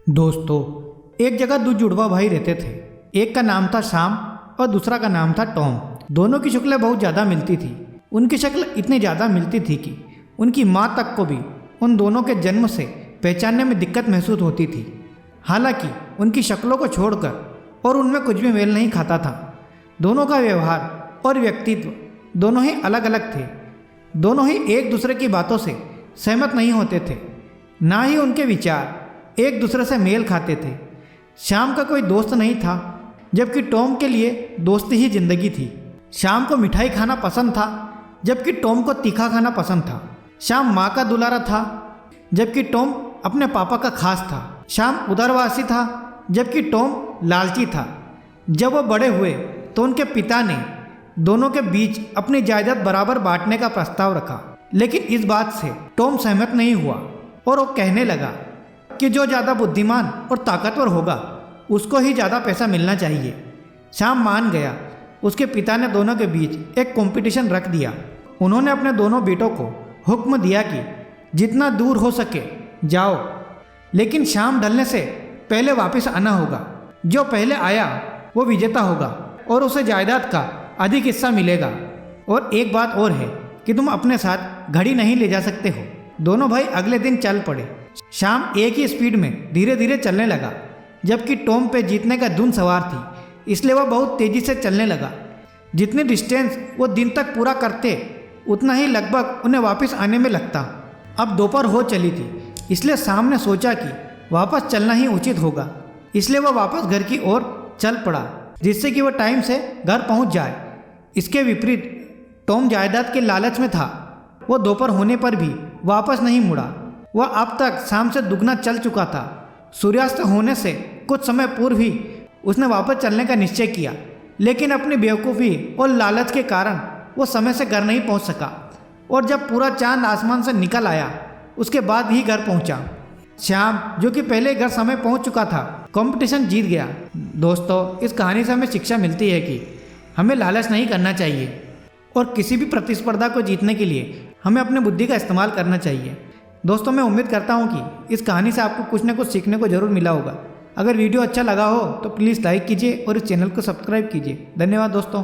दोस्तों, एक जगह दो जुड़वा भाई रहते थे। एक का नाम था श्याम और दूसरा का नाम था टॉम। दोनों की शक्लें बहुत ज़्यादा मिलती थी। उनकी शक्ल इतनी ज़्यादा मिलती थी कि उनकी माँ तक को भी उन दोनों के जन्म से पहचानने में दिक्कत महसूस होती थी। हालांकि उनकी शक्लों को छोड़कर और उनमें कुछ भी मेल नहीं खाता था। दोनों का व्यवहार और व्यक्तित्व दोनों ही अलग अलग थे। दोनों ही एक दूसरे की बातों से सहमत नहीं होते थे, ना ही उनके विचार एक दूसरे से मेल खाते थे। श्याम का कोई दोस्त नहीं था, जबकि टॉम के लिए दोस्ती ही जिंदगी थी। श्याम को मिठाई खाना पसंद था, जबकि टॉम को तीखा खाना पसंद था। श्याम माँ का दुलारा था, जबकि टॉम अपने पापा का खास था। श्याम उदारवासी था, जबकि टॉम लालची था। जब वो बड़े हुए तो उनके पिता ने दोनों के बीच अपनी जायदाद बराबर बांटने का प्रस्ताव रखा, लेकिन इस बात से टॉम सहमत नहीं हुआ और वो कहने लगा कि जो ज़्यादा बुद्धिमान और ताकतवर होगा उसको ही ज़्यादा पैसा मिलना चाहिए। श्याम मान गया। उसके पिता ने दोनों के बीच एक कंपटीशन रख दिया। उन्होंने अपने दोनों बेटों को हुक्म दिया कि जितना दूर हो सके जाओ, लेकिन शाम ढलने से पहले वापस आना होगा। जो पहले आया वो विजेता होगा और उसे जायदाद का अधिक हिस्सा मिलेगा। और एक बात और है कि तुम अपने साथ घड़ी नहीं ले जा सकते हो। दोनों भाई अगले दिन चल पड़े। श्याम एक ही स्पीड में धीरे धीरे चलने लगा, जबकि टॉम पे जीतने का धुन सवार थी, इसलिए वह बहुत तेजी से चलने लगा। जितनी डिस्टेंस वो दिन तक पूरा करते उतना ही लगभग उन्हें वापस आने में लगता। अब दोपहर हो चली थी, इसलिए श्याम ने सोचा कि वापस चलना ही उचित होगा। इसलिए वह वापस घर की ओर चल पड़ा, जिससे कि वह टाइम से घर पहुंच जाए। इसके विपरीत टॉम जायदाद के लालच में था। वो दोपहर होने पर भी वापस नहीं मुड़ा। वह अब तक शाम से दुगना चल चुका था। सूर्यास्त होने से कुछ समय पूर्व ही उसने वापस चलने का निश्चय किया, लेकिन अपनी बेवकूफ़ी और लालच के कारण वो समय से घर नहीं पहुंच सका। और जब पूरा चांद आसमान से निकल आया उसके बाद ही घर पहुंचा। श्याम, जो कि पहले घर समय पहुंच चुका था, कंपटीशन जीत गया। दोस्तों, इस कहानी से हमें शिक्षा मिलती है कि हमें लालच नहीं करना चाहिए और किसी भी प्रतिस्पर्धा को जीतने के लिए हमें अपनी बुद्धि का इस्तेमाल करना चाहिए। दोस्तों, मैं उम्मीद करता हूँ कि इस कहानी से आपको कुछ न कुछ सीखने को जरूर मिला होगा। अगर वीडियो अच्छा लगा हो तो प्लीज़ लाइक कीजिए और इस चैनल को सब्सक्राइब कीजिए। धन्यवाद दोस्तों।